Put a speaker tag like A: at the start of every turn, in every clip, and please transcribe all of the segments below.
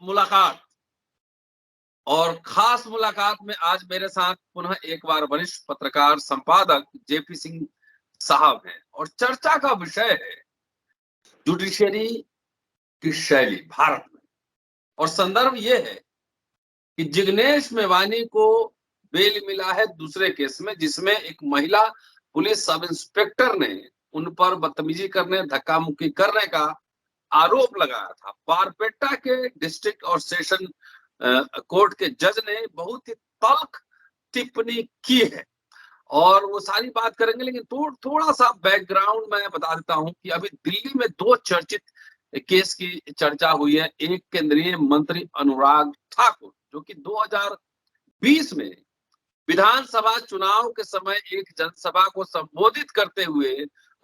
A: मुलाकात और खास मुलाकात में आज मेरे साथ पुनः एक बार वरिष्ठ पत्रकार संपादक जेपी सिंह साहब हैं और चर्चा का विषय है जुडिशरी की शैली भारत में। और संदर्भ ये है कि जिग्नेश मेवानी को बेल मिला है दूसरे केस में, जिसमें एक महिला पुलिस सब इंस्पेक्टर ने उन पर बदतमीजी करने, धक्का मुक्की करने का आरोप लगाया था। बारपेटा के डिस्ट्रिक्ट और सेशन कोर्ट के जज ने बहुत ही तल्ख टिप्पणी की है और वो सारी बात करेंगे, लेकिन थोड़ा सा बैकग्राउंड मैं बता देता हूं कि अभी दिल्ली में दो चर्चित केस की चर्चा हुई है। एक केंद्रीय मंत्री अनुराग ठाकुर, जो कि 2020 में विधानसभा चुनाव के समय एक जनसभा को संबोधित करते हुए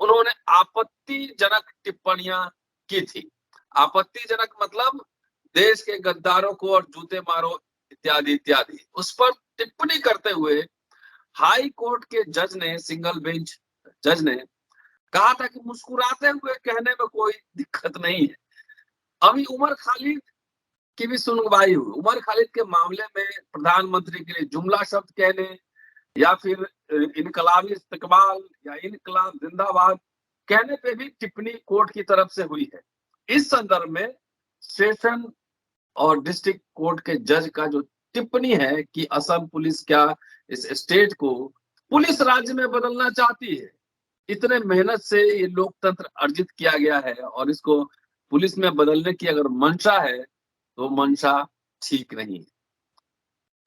A: उन्होंने आपत्तिजनक टिप्पणियां की थी। आपत्तिजनक मतलब देश के गद्दारों को और जूते मारो इत्यादि इत्यादि। उस पर टिप्पणी करते हुए हाई कोर्ट के जज ने, सिंगल बेंच जज ने कहा था कि मुस्कुराते हुए कहने में कोई दिक्कत नहीं है। अभी उमर खालिद की भी सुनवाई हुई। उमर खालिद के मामले में प्रधानमंत्री के लिए जुमला शब्द कहने या फिर इनकलाबी इस्तकबाल या इनकलाब जिंदाबाद कहने पे भी टिप्पणी कोर्ट की तरफ से हुई है। इस संदर्भ में सेशन और डिस्ट्रिक्ट कोर्ट के जज का जो टिप्पणी है कि असम पुलिस क्या इस स्टेट को पुलिस राज्य में बदलना चाहती है। इतने मेहनत से ये लोकतंत्र अर्जित किया गया है और इसको पुलिस में बदलने की अगर मंशा है तो मंशा ठीक नहीं है।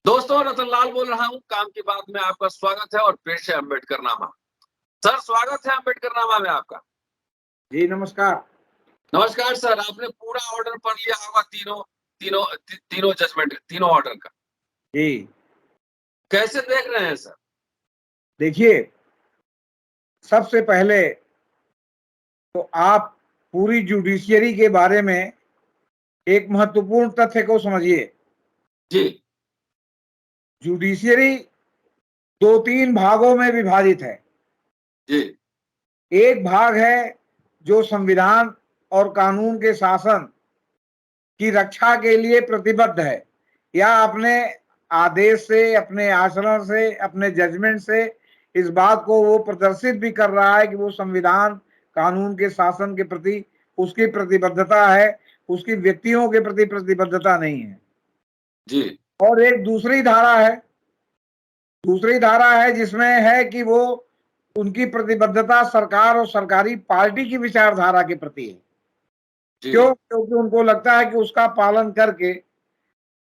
A: दोस्तों, रतनलाल बोल रहा हूं, काम की बात में आपका स्वागत है और पेश है अम्बेडकर नामा। सर, स्वागत है अम्बेडकर नामा में आपका।
B: जी नमस्कार।
A: नमस्कार सर, आपने पूरा ऑर्डर पढ़ लिया होगा, तीनों जजमेंट, तीनों ऑर्डर का।
B: जी
A: कैसे देख रहे हैं सर?
B: देखिए, सबसे पहले तो आप पूरी जुडिशियरी के बारे में एक महत्वपूर्ण तथ्य को समझिए।
A: जी।
B: जुडिशियरी दो तीन भागों में विभाजित है।
A: जी।
B: एक भाग है जो संविधान और कानून के शासन की रक्षा के लिए प्रतिबद्ध है या अपने आदेश से, अपने आचरण से, अपने जजमेंट से इस बात को वो प्रदर्शित भी कर रहा है कि वो संविधान कानून के शासन के प्रति उसकी प्रतिबद्धता है, उसकी व्यक्तियों के प्रति प्रतिबद्धता नहीं है।
A: जी।
B: और एक दूसरी धारा है जिसमें है कि वो उनकी प्रतिबद्धता सरकार और सरकारी पार्टी की विचारधारा के प्रति है। क्यों? क्योंकि उनको लगता है कि उसका पालन करके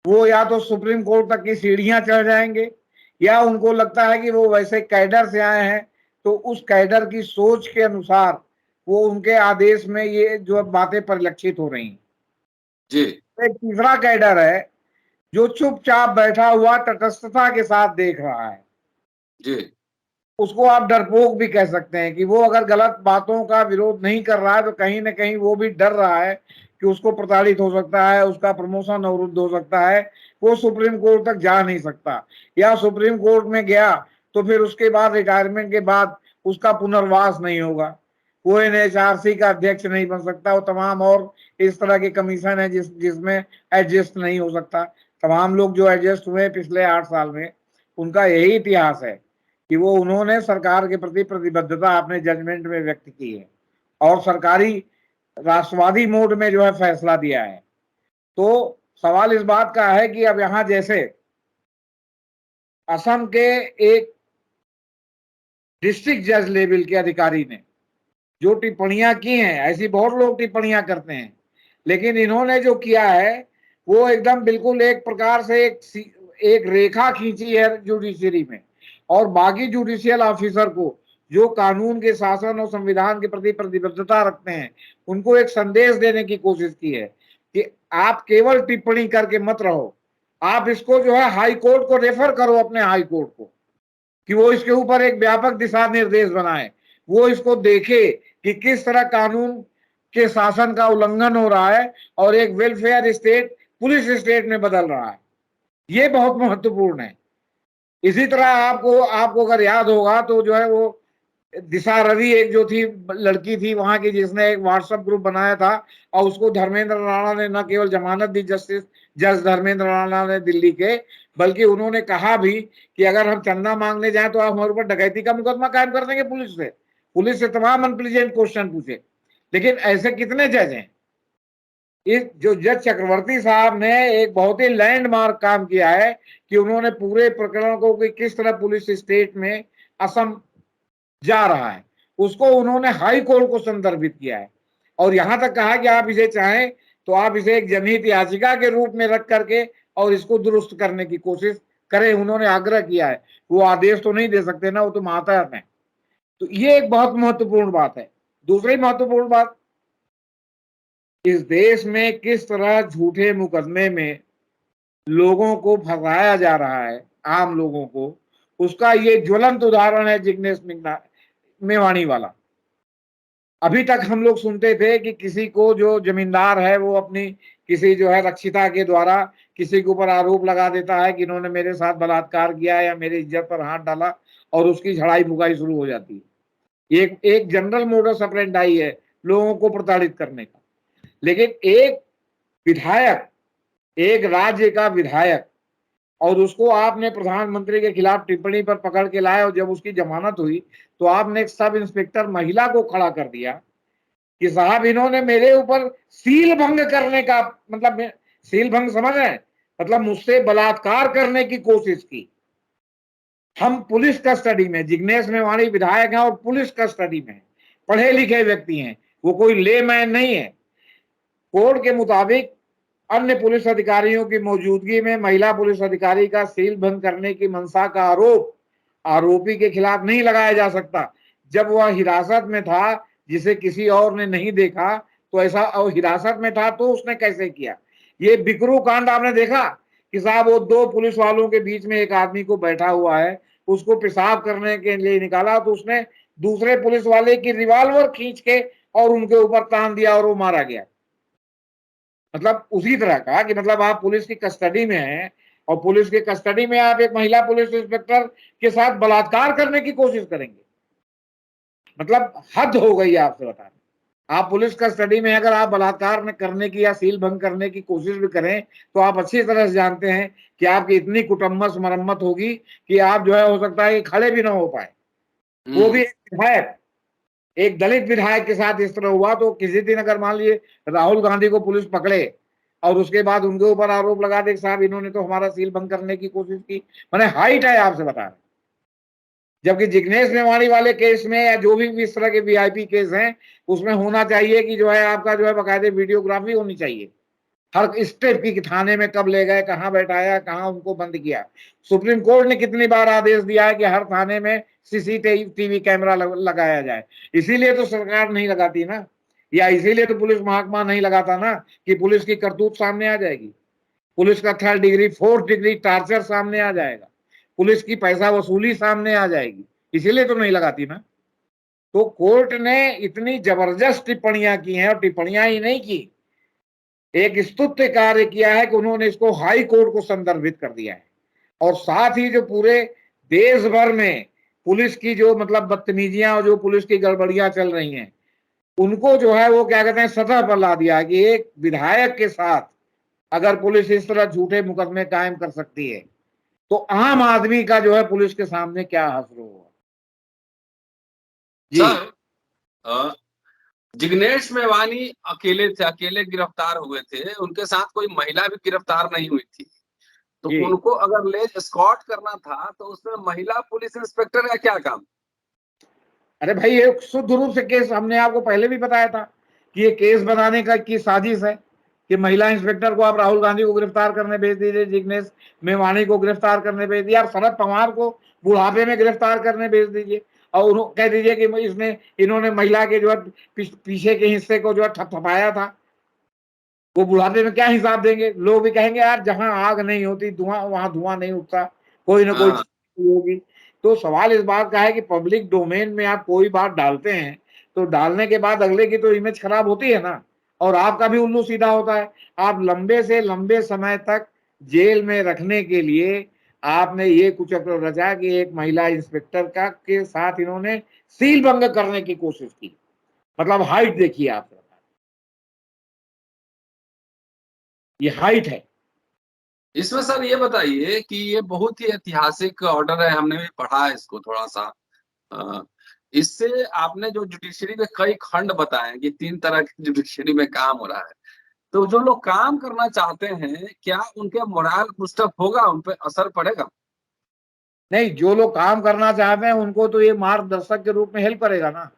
B: वो या तो सुप्रीम कोर्ट तक की सीढ़ियां चढ़ जाएंगे या उनको लगता है कि वो वैसे कैडर से आए हैं तो उस कैडर की सोच के अनुसार वो उनके आदेश में ये जो बातें परिलक्षित हो रही हैं।
A: जी।
B: एक तीसरा कैडर है जो चुपचाप बैठा हुआ तटस्थता के साथ देख रहा है।
A: जी।
B: उसको आप डरपोक भी कह सकते हैं कि वो अगर गलत बातों का विरोध नहीं कर रहा है तो कहीं ना कहीं वो भी डर रहा है कि उसको प्रताड़ित हो सकता है, उसका प्रमोशन अवरुद्ध हो सकता है, वो सुप्रीम कोर्ट तक जा नहीं सकता या सुप्रीम कोर्ट में गया तो फिर उसके बाद रिटायरमेंट के बाद उसका पुनर्वास नहीं होगा, वो एनएचआरसी का अध्यक्ष नहीं बन सकता, वो तमाम और इस तरह के कमीशन है जिसमें एडजस्ट नहीं हो सकता। तमाम लोग जो एडजस्ट हुए पिछले 8 साल में उनका यही इतिहास है कि वो उन्होंने सरकार के प्रति प्रतिबद्धता अपने जजमेंट में व्यक्त की है और सरकारी राष्ट्रवादी मोड में जो है फैसला दिया है। तो सवाल इस बात का है कि अब यहां जैसे असम के एक डिस्ट्रिक्ट जज लेवल के अधिकारी ने जो टिप्पणियां की हैं, ऐसी बहुत लोग टिप्पणियां करते हैं, लेकिन इन्होंने जो किया है वो एकदम बिल्कुल एक प्रकार से एक रेखा खींची है जुडिशरी में और बाकी जुडिशियल ऑफिसर को जो कानून के शासन और संविधान के प्रति प्रतिबद्धता रखते हैं उनको एक संदेश देने की कोशिश की है कि आप केवल टिप्पणी करके मत रहो, आप इसको जो है हाई कोर्ट को रेफर करो, अपने हाई कोर्ट को, कि वो इसके ऊपर एक व्यापक दिशा निर्देश बनाए, वो इसको देखे कि किस तरह कानून के शासन का उल्लंघन हो रहा है और एक वेलफेयर स्टेट पुलिस स्टेट में बदल रहा है। ये बहुत महत्वपूर्ण है। इसी तरह आपको अगर याद होगा तो जो है वो दिशा रवि एक जो थी लड़की थी वहां की, जिसने एक व्हाट्सएप ग्रुप बनाया था और उसको धर्मेंद्र राणा ने न केवल जमानत दी, जज धर्मेंद्र राणा ने दिल्ली के, बल्कि उन्होंने कहा भी कि अगर हम चंदा मांगने जाएं तो आप हमारे ऊपर डकैती का मुकदमा कायम कर देंगे पुलिस से तमाम अनप्लीजेंट क्वेश्चन पूछे। लेकिन ऐसे कितने जज हैं? इस जो जज चक्रवर्ती साहब ने एक बहुत ही लैंडमार्क काम किया है कि उन्होंने पूरे प्रकरण को कि किस तरह पुलिस स्टेट में असम जा रहा है उसको उन्होंने हाई कोर्ट को संदर्भित किया है, और यहां तक कहा कि आप इसे चाहें तो आप इसे एक जनहित याचिका के रूप में रख करके और इसको दुरुस्त करने की कोशिश करें। उन्होंने आग्रह किया है, वो आदेश तो नहीं दे सकते ना, वो तो मातहत है। तो ये एक बहुत महत्वपूर्ण बात है। दूसरी महत्वपूर्ण बात, इस देश में किस तरह झूठे मुकदमे में लोगों को फंसाया जा रहा है, आम लोगों को, उसका ये ज्वलंत उदाहरण है जिग्नेश मेवाणी वाला। अभी तक हम लोग सुनते थे कि किसी को जो जमींदार है वो अपनी किसी जो है रक्षिता के द्वारा किसी के ऊपर आरोप लगा देता है कि इन्होंने मेरे साथ बलात्कार किया या मेरी इज्जत पर हाथ डाला, और उसकी झड़ाई फुकाई शुरू हो जाती है। एक एक जनरल मोडस ऑपरेंडी है लोगों को प्रताड़ित करने का। लेकिन एक विधायक, एक राज्य का विधायक, और उसको आपने प्रधानमंत्री के खिलाफ टिप्पणी पर पकड़ के लाए, और जब उसकी जमानत हुई तो आपने एक सब इंस्पेक्टर महिला को खड़ा कर दिया कि साहब इन्होंने मेरे ऊपर सील भंग करने का, मतलब सील भंग समझ रहे हैं, मतलब मुझसे बलात्कार करने की कोशिश की। हम पुलिस कस्टडी में, जिग्नेश मेवाणी विधायक हैं और पुलिस कस्टडी में, पढ़े लिखे व्यक्ति हैं, वो कोई लेमैन नहीं है। कोर्ट के मुताबिक अन्य पुलिस अधिकारियों की मौजूदगी में महिला पुलिस अधिकारी का सील भंग करने की मंशा का आरोप आरोपी के खिलाफ नहीं लगाया जा सकता जब वह हिरासत में था, जिसे किसी और ने नहीं देखा। तो ऐसा, और हिरासत में था तो उसने कैसे किया? ये बिकरू कांड आपने देखा कि साहब वो दो पुलिस वालों के बीच में एक आदमी को बैठा हुआ है, उसको पेशाब करने के लिए निकाला तो उसने दूसरे पुलिस वाले की रिवॉल्वर खींच के और उनके ऊपर तान दिया और वो मारा गया। मतलब उसी तरह का कि मतलब आप पुलिस की कस्टडी में हैं और पुलिस की कस्टडी में आप एक महिला पुलिस इंस्पेक्टर के साथ बलात्कार करने की कोशिश करेंगे। मतलब हद हो गई है आपसे बता रहे। आप पुलिस कस्टडी में अगर आप बलात्कार करने की या सील भंग करने की कोशिश भी करें तो आप अच्छी तरह से जानते हैं कि आपकी इतनी कुटम्मस मरम्मत होगी कि आप जो है हो सकता है कि खड़े भी ना हो पाए। वो भी एक विधायक, एक दलित विधायक के साथ इस तरह हुआ, तो किसी दिन अगर मान लीजिए राहुल गांधी को पुलिस पकड़े और उसके बाद उनके ऊपर आरोप लगा दे साहब इन्होंने तो हमारा सील भंग करने की कोशिश की, मैंने हाइट है आपसे बता रहे। जबकि जिग्नेश मेवाणी वाले केस में या जो भी इस तरह के वीआईपी केस हैं उसमें होना चाहिए कि जो है आपका जो है बाकायदे वीडियोग्राफी होनी चाहिए हर स्टेप की, थाने में कब ले गए, कहाँ बैठाया, कहाँ उनको बंद किया। सुप्रीम कोर्ट ने कितनी बार आदेश दिया है कि हर थाने में सीसीटीवी कैमरा लगाया जाए। इसीलिए तो सरकार नहीं लगाती ना, या इसीलिए तो पुलिस महकमा नहीं लगाता ना कि पुलिस की करतूत सामने आ जाएगी, पुलिस का 3rd degree 4th degree torture सामने आ जाएगा, पुलिस की पैसा वसूली सामने आ जाएगी, इसीलिए तो नहीं लगाती ना। तो कोर्ट ने इतनी जबरदस्त टिप्पणियां की हैं, और टिप्पणियां ही नहीं की, एक स्तुत्य कार्य किया है कि उन्होंने इसको हाई कोर्ट को संदर्भित कर दिया है। और साथ ही जो पूरे देश भर में पुलिस की जो मतलब बदतमीजियां और जो पुलिस की गड़बड़ियां चल रही हैं उनको जो है वो क्या कहते हैं सतह पर ला दिया कि एक विधायक के साथ अगर पुलिस इस तरह झूठे मुकदमे कायम कर सकती है तो आम आदमी का जो है पुलिस के सामने क्या हश्र होगा। जी
A: सर, जिग्नेश मेवानी अकेले थे, अकेले गिरफ्तार हुए थे, उनके साथ कोई महिला भी गिरफ्तार नहीं हुई थी। तो
B: जी।
A: उनको अगर ले एस्कॉर्ट करना था तो उसमें महिला पुलिस इंस्पेक्टर का क्या काम?
B: अरे भाई ये शुद्ध रूप से केस हमने आपको पहले भी बताया था कि ये केस बनाने का की साजिश है कि महिला इंस्पेक्टर को आप राहुल गांधी को गिरफ्तार करने भेज दीजिए, जिग्नेश मेवाणी को गिरफ्तार करने भेज दीजिए, आप शरद पवार को बुढ़ापे में गिरफ्तार करने भेज दीजिए और कह दीजिए कि इसने इन्होंने महिला के जो है पीछे के हिस्से को जो है थपथपाया था। वो बुढ़ापे में क्या हिसाब देंगे? लोग भी कहेंगे यार जहां आग नहीं होती धुआं वहां धुआं नहीं उठता, कोई ना कोई
A: हाँ,
B: चीज होगी। तो सवाल इस बात का है कि पब्लिक डोमेन में आप कोई बात डालते हैं तो डालने के बाद अगले की तो इमेज खराब होती है ना, और आपका भी उल्लू सीधा होता है। आप लंबे से लंबे समय तक जेल में रखने के लिए आपने ये कुचक्र रचा कि एक महिला इंस्पेक्टर का के साथ इन्होंने सील भंग करने की कोशिश की। मतलब हाइट देखिए आप, ये हाइट है।
A: इसमें सर ये बताइए कि ये बहुत ही ऐतिहासिक ऑर्डर है, हमने भी पढ़ा है इसको थोड़ा सा। अ, इससे आपने जो जुडिशरी के कई खंड बताए हैं कि 3 तरह की जुडिशरी में काम हो रहा है, तो जो लोग काम करना चाहते हैं क्या उनके मोरल पुस्टअप होगा, उन पे असर पड़ेगा?
B: नहीं, जो लोग काम करना चाहते हैं उनको तो ये मार्गदर्शक के रूप में हेल्प करेगा ना,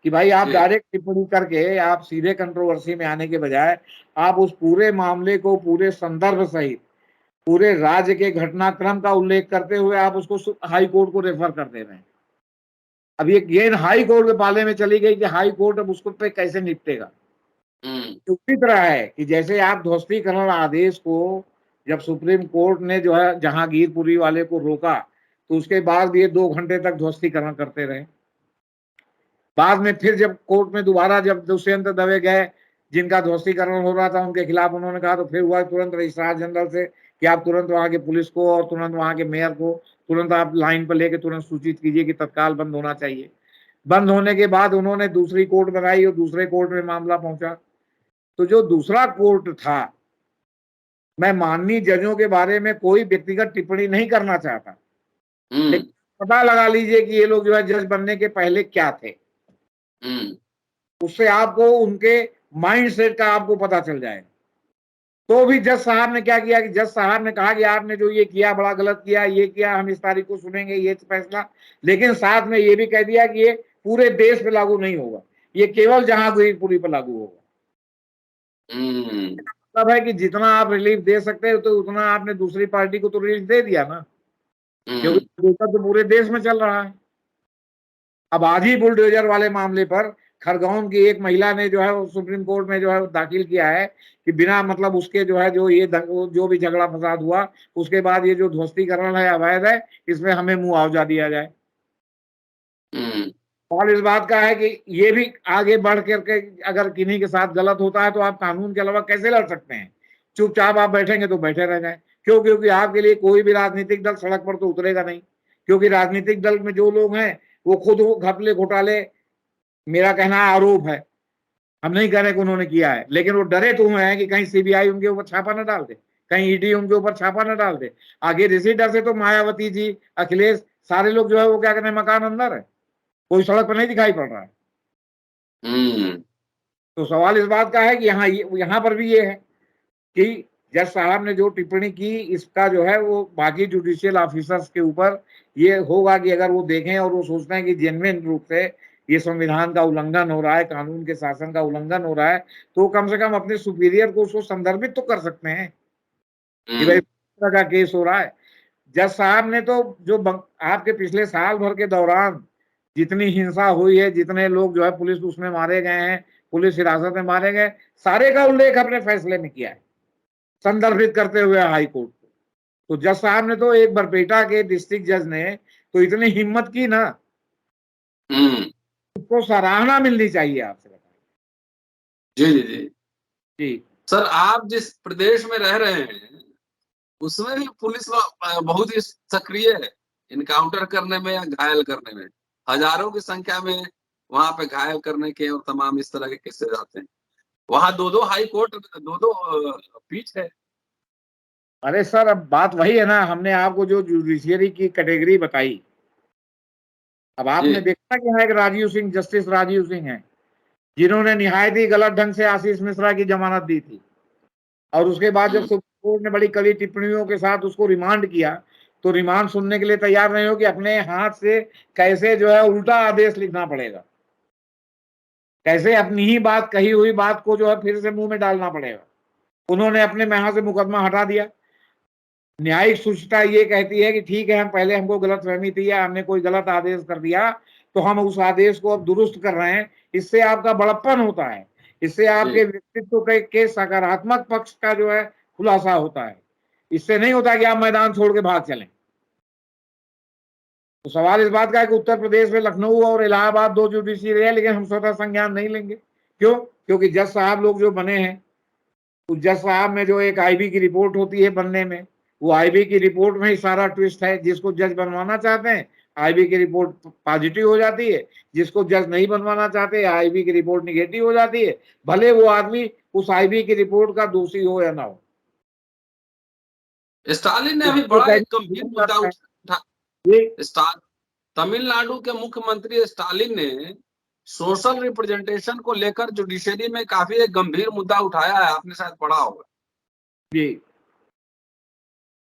B: कि भाई आप
A: जी।
B: डायरेक्ट टिप्पणी करके आप सीधे कंट्रोवर्सी में आने के बजाय आप उस पूरे मामले को पूरे संदर्भ सहित पूरे राज्य के घटनाक्रम का उल्लेख करते हुए आप उसको हाई कोर्ट को रेफर कर दे रहे हैं। अब ये गेंद हाई कोर्ट के पाले में चली गई कि हाई कोर्ट अब उसको पे कैसे निपटेगा।
A: हम्म।
B: तो उसी तरह है कि जैसे आप ध्वस्तीकरण आदेश को जब सुप्रीम कोर्ट ने जो है जहांगीरपुरी वाले को रोका, तो उसके बाद ये 2 घंटे तक ध्वस्तीकरण करते रहे। बाद में फिर जब कोर्ट में दोबारा जब दुष्यंत दवे गए, जिनका ध्वस्तीकरण हो रहा था उनके खिलाफ, उन्होंने कहा तो फिर हुआ तुरंत रजिस्ट्रार जनरल से कि आप तुरंत वहां के पुलिस को और तुरंत वहां के मेयर को तुरंत आप लाइन पर लेके तुरंत सूचित कीजिए कि तत्काल बंद होना चाहिए। बंद होने के बाद उन्होंने दूसरी कोर्ट बनाई और दूसरे कोर्ट में मामला पहुंचा। तो जो दूसरा कोर्ट था, मैं माननीय जजों के बारे में कोई व्यक्तिगत टिप्पणी नहीं करना चाहता,
A: हम्म।
B: लेकिन पता लगा लीजिए कि ये लोग जो है जज बनने के पहले क्या थे,
A: हम्म।
B: उससे आपको उनके माइंड सेट का आपको पता चल जाएगा। तो भी जज साहब ने क्या किया कि जज साहब ने कहा कि आपने जो ये किया बड़ा गलत किया, ये किया, हम इस तारीख को सुनेंगे ये फैसला, लेकिन साथ में ये भी कह दिया कि ये पूरे देश पे लागू नहीं होगा, ये केवल जहांगीरपुरी पर लागू होगा।
A: हम्म।
B: मतलब है कि जितना आप रिलीफ दे सकते हो तो उतना आपने दूसरी पार्टी को तो रिलीफ दे दिया ना, क्योंकि
A: हम्म।
B: बुलडोजर तो पूरे देश में चल रहा है। अब आज ही बुलडोजर वाले मामले पर खरगोन की एक महिला ने जो है वो सुप्रीम कोर्ट में जो है दाखिल किया है कि बिना मतलब उसके जो है जो ये जो भी झगड़ा फसाद हुआ उसके बाद ये जो ध्वस्तीकरण है अवैध है, इसमें हमें मुआवजा दिया जाए।
A: हम्म।
B: और इस बात का है कि ये भी आगे बढ़ करके अगर किन्हीं के साथ गलत होता है तो आप कानून के अलावा कैसे लड़ सकते हैं? चुपचाप आप बैठेंगे तो बैठे रह जाए। क्यों? क्योंकि आपके लिए कोई भी राजनीतिक दल सड़क पर तो उतरेगा नहीं, क्योंकि राजनीतिक दल में जो लोग हैं वो खुद घपले घोटाले, मेरा कहना आरोप है, हम नहीं कह रहे कि उन्होंने किया है, लेकिन वो डरे तो हुए हैं कि कहीं सीबीआई उनके ऊपर छापा न डाल दे, कहीं ईडी उनके ऊपर छापा न डाल दे। आगे इसी डर से तो मायावती जी, अखिलेश, सारे लोग जो है वो क्या कहते हैं, मकान अंदर है, कोई सड़क पर नहीं दिखाई पड़ रहा है।
A: हम्म।
B: तो सवाल इस बात का है कि यहाँ पर भी ये है कि जज साहब ने जो टिप्पणी की इसका जो है वो बाकी जुडिशियल ऑफिसर्स के ऊपर ये होगा कि अगर वो देखें और वो सोचते हैं कि जेन्युइन रूप से ये संविधान का उल्लंघन हो रहा है, कानून के शासन का उल्लंघन हो रहा है, तो कम से कम अपने सुपीरियर को उसको संदर्भित तो कर सकते हैं कि भाई
A: हम्म।
B: इस तरह का केस हो रहा है। जज साहब ने तो जो आपके पिछले साल भर के दौरान जितनी हिंसा हुई है, जितने लोग जो है पुलिस उसमें मारे गए हैं, पुलिस हिरासत में मारे गए, सारे का उल्लेख अपने फैसले में किया है, संदर्भित करते हुए हाई कोर्ट को। तो जज साहब ने तो एक बरपेटा के डिस्ट्रिक्ट जज ने तो इतनी हिम्मत की ना,
A: हम्म।
B: उसको सराहना मिलनी चाहिए। आपसे बताइए
A: जी जी जी।
B: जी।
A: सर आप जिस प्रदेश में रह रहे हैं उसमें भी पुलिस बहुत ही सक्रिय है इनकाउंटर करने में या घायल करने में। हजारों की संख्या में वहां पे घायल करने के और तमाम इस तरह के केसेस आते हैं। वहां दो दो हाई कोर्ट, दो दो पीठ है।
B: अरे सर, अब बात वही है ना, हमने आपको जो जुडिशियरी की कैटेगरी बताई, अब आपने
A: जी।
B: देखा कि यहाँ एक राजीव सिंह, जस्टिस राजीव सिंह है, जिन्होंने निहायत ही गलत ढंग से आशीष मिश्रा की जमानत दी थी, और उसके बाद जब
A: हम्म।
B: सुप्रीम कोर्ट ने बड़ी कड़ी टिप्पणियों के साथ उसको रिमांड किया, तो रिमांड सुनने के लिए तैयार नहीं हो कि अपने हाथ से कैसे जो है उल्टा आदेश लिखना पड़ेगा, कैसे अपनी ही बात, कही हुई बात को जो है फिर से मुंह में डालना पड़ेगा। उन्होंने अपने में से मुकदमा हटा दिया। न्यायिक सूचिता ये कहती है कि ठीक है, हम पहले हमको गलतफहमी थी या हमने कोई गलत आदेश कर दिया, तो हम उस आदेश को अब दुरुस्त कर रहे हैं। इससे आपका बड़प्पन होता है, इससे आपके
A: जी।
B: व्यक्तित्व के सकारात्मक पक्ष का जो है खुलासा होता है। इससे नहीं होता कि आप मैदान छोड़ के भाग चलें। तो सवाल इस बात का है कि उत्तर प्रदेश में लखनऊ और इलाहाबाद दो जुडिशरी है, लेकिन हम स्वतः संज्ञान नहीं लेंगे। क्यों? क्योंकि जज साहब लोग जो बने हैं, तो जज साहब में जो एक आईबी की रिपोर्ट होती है बनने में, वो आईबी की रिपोर्ट में ही सारा ट्विस्ट है। जिसको जज बनवाना चाहते हैं आईबी की रिपोर्ट पॉजिटिव हो जाती है, जिसको जज नहीं बनवाना चाहते आईबी की रिपोर्ट निगेटिव हो जाती है, भले वो आदमी उस आईबी की रिपोर्ट का दोषी हो या ना हो।
A: स्टालिन ने अभी
B: उसको
A: बड़ा एक
B: कहीं
A: गंभीर मुद्दा उठा।
B: ये
A: तमिलनाडु के मुख्यमंत्री स्टालिन ने सोशल रिप्रेजेंटेशन को लेकर जुडिशरी में काफी एक गंभीर मुद्दा उठाया है, आपने शायद पढ़ा होगा।
B: जी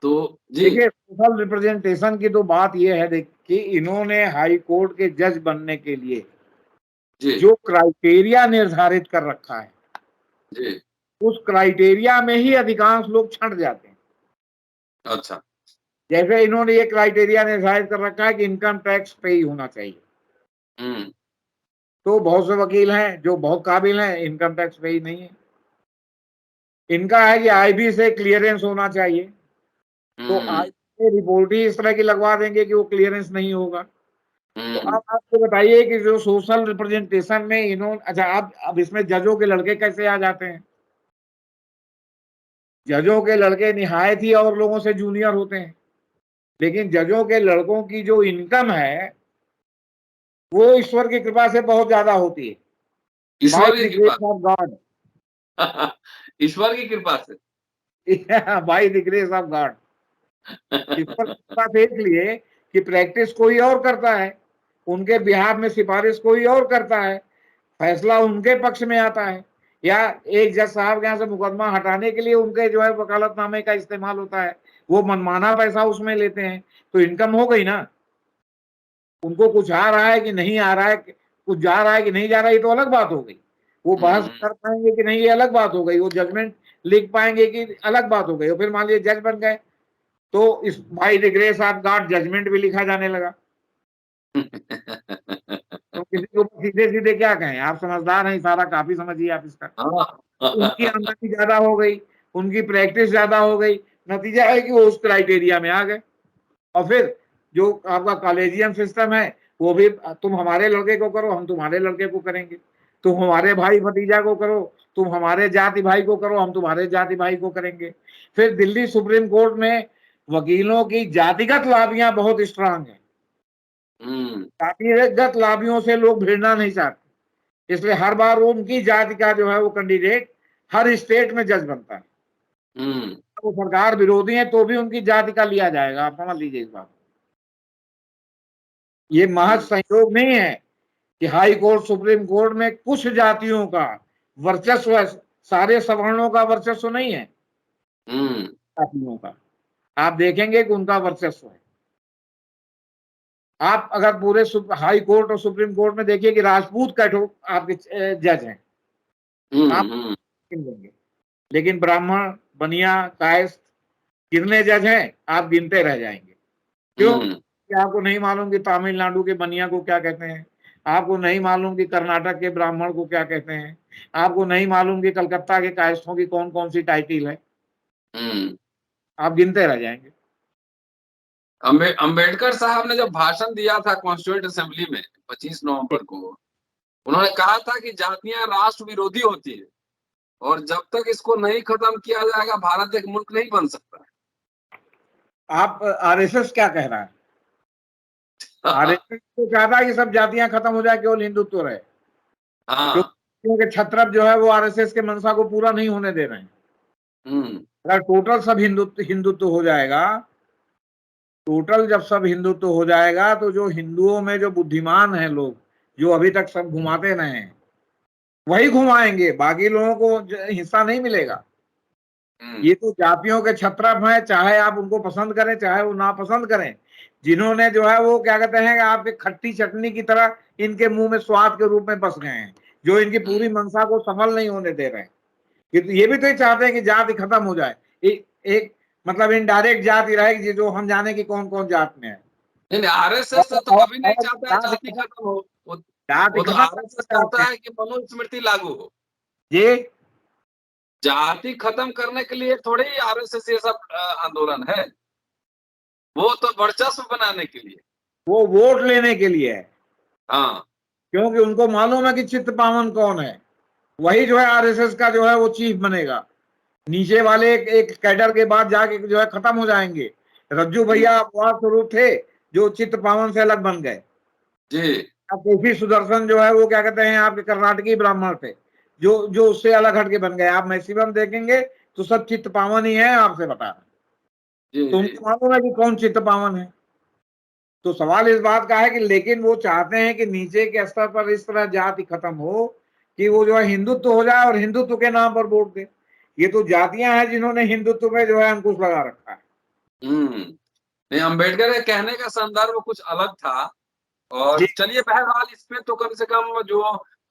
A: तो जी
B: देखिए, सोशल रिप्रेजेंटेशन की तो बात यह है कि इन्होंने हाई कोर्ट के जज बनने के लिए
A: जी
B: जो क्राइटेरिया निर्धारित कर रखा है,
A: जी
B: उस क्राइटेरिया में ही अधिकांश लोग छंट जाते हैं।
A: अच्छा।
B: जैसे इन्होंने ये क्राइटेरिया निर्धारित कर रखा है कि इनकम टैक्स पे ही होना चाहिए,
A: हम्म
B: तो बहुत से वकील हैं जो बहुत काबिल हैं, इनकम टैक्स पे ही नहीं है। इनका है कि आईबी से क्लियरेंस होना चाहिए, तो
A: हम्म
B: आईबी रिपोर्ट ही इस तरह की लगवा देंगे कि वो क्लियरेंस नहीं होगा। तो
A: हम्म
B: अब आपको बताइए कि जो सोशल रिप्रेजेंटेशन में इन्होंने, अच्छा आप अब इसमें जजों के लड़के कैसे आ जाते हैं? जजों के लड़के निहायत ही और लोगों से जूनियर होते हैं, लेकिन जजों के लड़कों की जो इनकम है वो ईश्वर की कृपा से बहुत ज्यादा होती है, बाय
A: ईश्वर की
B: द
A: कृपा।
B: Grace of God.
A: ईश्वर की कृपा से।
B: By the grace of God. ईश्वर की कृपा से इसलिए कि प्रैक्टिस कोई और करता है, उनके बिहाफ में सिफारिश कोई और करता है, फैसला उनके पक्ष में आता है, या एक जज साहब के यहाँ से मुकदमा हटाने के लिए उनके जो है वकालतनामे का इस्तेमाल होता है, वो मनमाना पैसा उसमें लेते हैं, तो इनकम हो गई ना। उनको कुछ आ रहा है कि नहीं आ रहा है, कुछ जा रहा है कि नहीं जा रहा है, ये तो अलग बात हो गई। वो बहस
A: हम्म
B: कर पाएंगे कि नहीं, ये अलग बात हो गई। वो जजमेंट लिख पाएंगे कि अलग बात हो गई। और फिर मान लीजिए जज बन गए, तो इस by the grace of God judgment भी लिखा जाने लगा। तो किसी को सीधे सीधे क्या कहें, आप समझदार हैं, सारा काफी समझिए आप इसका। उनकी
A: हाँ।
B: आमदनी ज्यादा हो गई, उनकी प्रैक्टिस ज्यादा हो गई, नतीजा है कि वो उस क्राइटेरिया में आ गए। और फिर जो आपका कॉलेजियम सिस्टम है, वो भी तुम हमारे लड़के को करो, हम तुम्हारे लड़के को करेंगे, तुम हमारे भाई भतीजा को करो, तुम हमारे जाति भाई को करो, हम तुम्हारे जाति भाई को करेंगे। फिर दिल्ली सुप्रीम कोर्ट में वकीलों की जातिगत लॉबियां बहुत स्ट्रांग है,
A: हम्म
B: जातिगत लॉबियों से लोग भिड़ना नहीं चाहते, इसलिए हर बार उनकी जाति का जो है वो कैंडिडेट हर स्टेट में जज बनता है।
A: हम्म
B: वो सरकार विरोधी है तो भी उनकी जाति का लिया जाएगा, आप समझ लीजिए इस बात। ये महज
A: हम्म
B: संयोग नहीं है कि हाई कोर्ट सुप्रीम कोर्ट में कुछ जातियों का वर्चस्व है, सारे सवर्णों का वर्चस्व नहीं है,
A: हम्म
B: जातियों का आप देखेंगे कि उनका वर्चस्व है। आप अगर पूरे हाई कोर्ट और सुप्रीम कोर्ट में देखिए कि राजपूत कैटो आपके जज हैं, आप
A: हम्म
B: लेंगे, लेकिन ब्राह्मण, बनिया, कायस्थ कितने जज हैं आप गिनते रह जाएंगे। क्यों?
A: हम्म
B: कि आपको नहीं मालूम कि तमिलनाडु के बनिया को क्या कहते हैं, आपको नहीं मालूम कि कर्नाटक के ब्राह्मण को क्या कहते हैं, आपको नहीं मालूम कि कलकत्ता के कायस्थों की कौन कौन सी टाइटिल है,
A: हम्म
B: आप गिनते रह जाएंगे।
A: अंबेडकर साहब ने जब भाषण दिया था कॉन्स्टिट्यूएंट असेंबली में 25 नवंबर को, उन्होंने कहा था कि जातियां राष्ट्र विरोधी होती है और जब तक इसको नहीं खत्म किया जाएगा भारत एक मुल्क नहीं बन सकता।
B: आप आरएसएस क्या कह रहा है? आरएसएस तो चाहता है कि सब जातियां खत्म हो जाए, केवल हिंदुत्व रहे।
A: हाँ।
B: क्योंकि छत्रप जो है वो आरएसएस के मंशा को पूरा नहीं होने दे रहे हैं।
A: हम्म
B: अगर टोटल सब हिंदुत्व हिंदुत्व हो जाएगा, टोटल जब सब हिंदुत्व हो जाएगा, तो जो हिंदुओं में जो बुद्धिमान हैं लोग, जो अभी तक सब घुमाते रहे हैं, वही घुमाएंगे, बाकी लोगों को हिस्सा नहीं मिलेगा।
A: हम्म
B: ये तो जातियों के छत्रप हैं, चाहे आप उनको पसंद करें चाहे वो ना पसंद करें, जिन्होंने जो है वो क्या कहते हैं, आपके खट्टी चटनी की तरह इनके मुंह में स्वाद के रूप में बस गए हैं, जो इनकी पूरी मंशा को सफल नहीं होने दे रहे हैं। ये भी तो चाहते हैं कि जाति खत्म हो जाए, एक मतलब इनडायरेक्ट जाति रहेगी जो हम जाने की कौन कौन जात में है।
A: नहीं, आरएसएस तो कभी नहीं चाहता है जाति खत्म हो। वो,
B: जाति
A: वो तो
B: खत्म करना
A: आरएसएस
B: चाहते
A: चाहता
B: हैं
A: है कि मनुस्मृति लागू हो।
B: ये।
A: जाति खत्म करने के लिए थोड़ी ही आरएसएस ये सब आंदोलन है, वो तो वर्चस्व बनाने के लिए।
B: वो वोट लेने के लिए है,
A: हाँ।
B: क्योंकि उनको मालूम है कि चित्त पावन कौन है, वही जो है आरएसएस का जो है वो चीफ बनेगा। नीचे वाले एक कैडर के बाद जाके जो है खत्म हो जाएंगे। रज्जू
A: हम्म
B: भैया अपवाद स्वरूप थे जो चित्तपावन से अलग बन गए।
A: जी
B: अब केपी सुदर्शन जो है वो क्या कहते हैं आपके कर्नाटकी ब्राह्मण थे, जो जो उससे अलग हटके बन गए। आप मैक्सिमम देखेंगे तो सब चित्तपावन ही है, आपसे बता रहे हैं।
A: जी
B: तो
A: जी
B: उनको मालूम है कि कौन चित्तपावन है। तो सवाल इस बात का है कि लेकिन वो चाहते हैं कि नीचे के स्तर पर इस तरह जाति खत्म हो कि वो जो है हिंदुत्व हो जाए और हिंदुत्व के नाम पर वोट दे। ये तो जातियां हैं जिन्होंने हिंदुत्व में जो है अंकुश लगा रखा है।
A: नहीं, अम्बेडकर के कहने का संदर्भ कुछ अलग था। और
B: जी
A: चलिए, बहरहाल इस पे तो कम से कम जो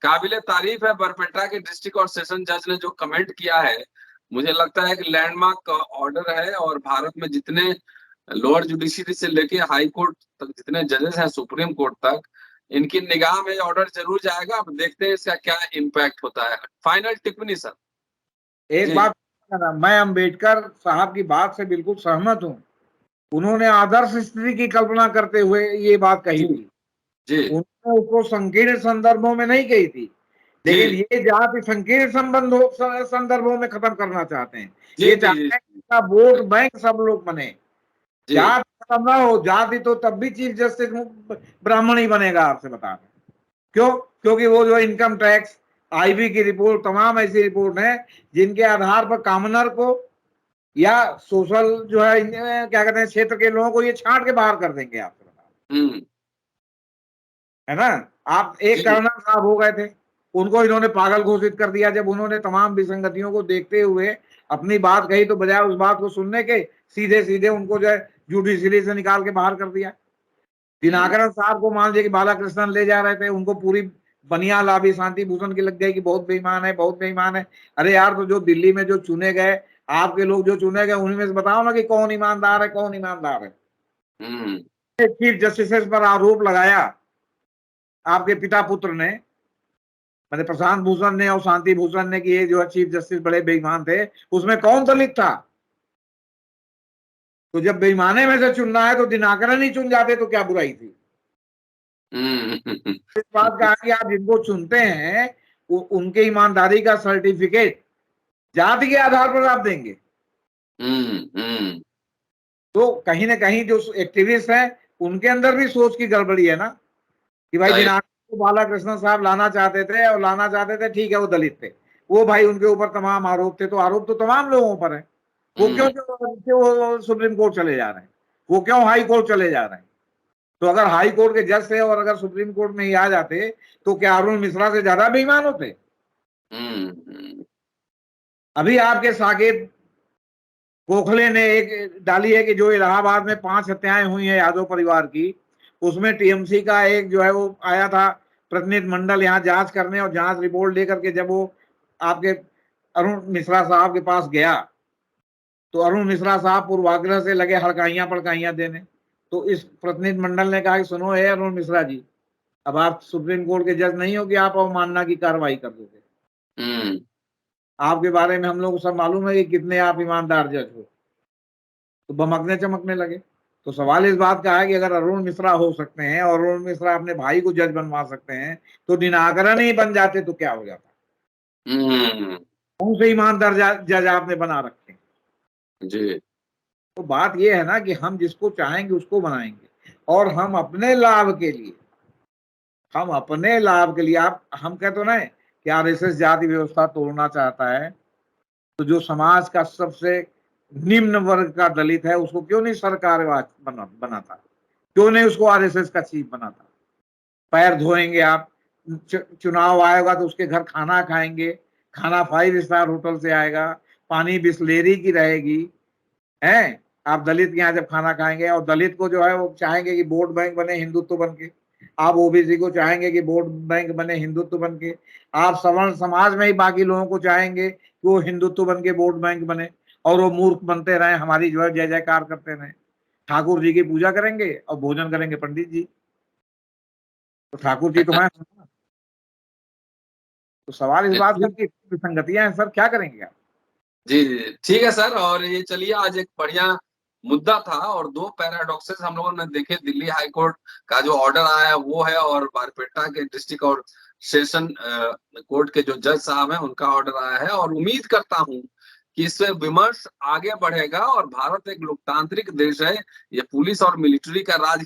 A: काबिले तारीफ है बरपेटा के डिस्ट्रिक्ट और सेशन जज ने जो कमेंट किया है, मुझे लगता है कि लैंडमार्क ऑर्डर है। और भारत में जितने लोअर जुडिशरी से लेके हाई कोर्ट तक जितने जजेस हैं, सुप्रीम कोर्ट तक, इनकी निगाह में ऑर्डर जरूर जाएगा। अब देखते हैं इसका क्या इम्पैक्ट होता है। फाइनल टिप्पणी सर।
B: एक
A: जी
B: बात, मैं अंबेडकर साहब की बात से बिल्कुल सहमत हूँ। उन्होंने आदर्श स्त्री की कल्पना करते हुए ये बात कही
A: जी
B: थी।
A: जी
B: उन्होंने उसको संकीर्ण संदर्भों में नहीं कही थी,
A: जी
B: लेकिन ये जाति संकीर्ण संबंधों संदर्भों में खत्म करना चाहते हैं।
A: जी
B: ये
A: जी जी
B: चाहते हैं कि इसका वोट बैंक सब लोग बने,
A: जी
B: जाति खत्म ना हो। जाति तो तब भी चीफ जस्टिस ब्राह्मण ही बनेगा, आपसे बता रहे हैं। क्यों? क्योंकि वो जो इनकम टैक्स, आईबी की रिपोर्ट, तमाम ऐसी रिपोर्ट है जिनके आधार पर कॉमनर को या सोशल जो है क्या कहते हैं क्षेत्र के लोगों को ये छांट के बाहर कर देंगे, आपसे बता रहे
A: हम्म
B: हैं। है ना? आप एक
A: जी
B: कर्नल साहब हो गए थे, उनको इन्होंने पागल घोषित कर दिया जब उन्होंने तमाम विसंगतियों को देखते हुए अपनी बात कही, तो बजाय उस बात को सुनने के सीधे सीधे उनको जो है जुडिशरी से निकाल के बाहर कर दिया। दिनाकरन साहब को मान लीजिए कि बालाकृष्णन ले जा रहे थे, उनको पूरी बनिया लाभी शांति भूषण की लग गई कि बहुत बेईमान है, बहुत बेईमान है। अरे यार, तो जो दिल्ली में जो चुने गए, आपके लोग जो चुने गए, उन्हीं में से बताओ ना कि कौन ईमानदार है, कौन ईमानदार है।
A: हम्म
B: चीफ जस्टिस पर आरोप लगाया आपके पिता पुत्र ने, मतलब प्रशांत भूषण ने और शांति भूषण ने, कि ये जो है चीफ जस्टिस बड़े बेईमान थे। उसमें कौन दलित था? तो जब बेईमाने में से चुनना है तो दिनाकरन ही चुन जाते तो क्या बुराई थी?
A: हम्म
B: इस बात का है कि आप जिनको चुनते हैं उनके ईमानदारी का सर्टिफिकेट जाति के आधार पर आप देंगे।
A: हम्म
B: तो कहीं ना कहीं जो एक्टिविस्ट हैं उनके अंदर भी सोच की गड़बड़ी है ना, कि भाई
A: सही।
B: दिनाकर को बालाकृष्ण साहब लाना चाहते थे, और लाना चाहते थे, ठीक है, वो दलित थे, वो भाई उनके ऊपर तमाम आरोप थे, तो आरोप तो तमाम लोगों पर है। वो
A: हम्म
B: क्यों वो सुप्रीम कोर्ट चले जा रहे हैं? वो क्यों हाई कोर्ट चले जा रहे हैं? तो अगर हाई कोर्ट के जज थे और अगर सुप्रीम कोर्ट में ही आ जाते, तो क्या अरुण मिश्रा से ज्यादा बेईमान होते?
A: हम्म
B: अभी आपके साकेत गोखले ने एक डाली है कि जो इलाहाबाद में 5 हत्याएं हुई हैं यादव परिवार की, उसमें टीएमसी का एक जो है वो आया था प्रतिनिधि मंडल यहाँ जांच करने, और जांच रिपोर्ट लेकर के जब वो आपके अरुण मिश्रा साहब के पास गया, तो अरुण मिश्रा साहब पूर्वाग्रह से लगे हड़काइयां पड़काइयां देने। तो इस प्रतिनिधि मंडल ने कहा कि सुनो है अरुण मिश्रा जी, अब आप सुप्रीम कोर्ट के जज नहीं हो कि आप अवमानना की कार्रवाई कर दोगे।
A: हम्म
B: आपके बारे में हम लोग को सब मालूम है कि कितने आप ईमानदार जज हो। तो बमकने चमकने लगे। तो सवाल इस बात का है कि अगर अरुण मिश्रा हो सकते हैं और अरुण मिश्रा अपने भाई को जज बनवा सकते हैं, तो दिनाकरन ही बन जाते तो क्या हो जाता?
A: हम्म
B: कौन से ईमानदार जज आपने बना रखे हैं?
A: जी
B: तो बात यह है ना कि हम जिसको चाहेंगे उसको बनाएंगे, और हम अपने लाभ के लिए, हम अपने लाभ के लिए, आप हम कहते ना कि आरएसएस जाति व्यवस्था तोड़ना चाहता है, तो जो समाज का सबसे निम्न वर्ग का दलित है उसको क्यों नहीं सरकार बनाता? क्यों नहीं उसको आरएसएस का चीफ बनाता? पैर धोएंगे आप, चुनाव आएगा तो उसके घर खाना खाएंगे, खाना 5 स्टार होटल से आएगा, पानी बिस्लेरी की रहेगी, है। आप दलित के यहाँ जब खाना खाएंगे, और दलित को जो है वो चाहेंगे कि वोट बैंक बने हिंदुत्व बन के, आप ओबीसी को चाहेंगे कि वोट बैंक बने हिंदुत्व बन के, आप सवर्ण समाज में ही बाकी लोगों को चाहेंगे कि वो हिंदुत्व बन के वोट बैंक बने, और वो मूर्ख बनते रहे, हमारी जो है जय जयकार करते रहे। ठाकुर जी की पूजा करेंगे और भोजन करेंगे पंडित जी, तो ठाकुर जी तो हैं। तो सवाल इस बात का कि विसंगतियां हैं सर, क्या करेंगे आप?
A: जी जी ठीक है सर। और ये चलिए, आज एक बढ़िया मुद्दा था और दो पैराडॉक्सेस हम लोगों ने देखे। दिल्ली हाई कोर्ट का जो ऑर्डर आया है वो है, और बारपेटा के डिस्ट्रिक्ट और सेशन कोर्ट के जो जज साहब हैं उनका ऑर्डर आया है। और उम्मीद करता हूं कि इससे विमर्श आगे बढ़ेगा और भारत एक लोकतांत्रिक देश है, ये पुलिस और मिलिट्री का राज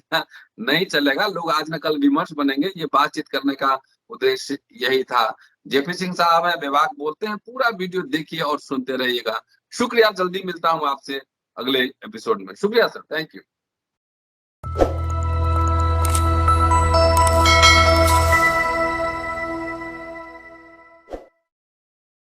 A: नहीं चलेगा, लोग आज न कल विमर्श बनेंगे। ये बातचीत करने का उद्देश्य यही था। जेपी सिंह साहब है, विभाग बोलते हैं, पूरा वीडियो देखिए और सुनते रहिएगा। शुक्रिया, जल्दी मिलता हूं आपसे अगले एपिसोड में। शुक्रिया सर, थैंक यू।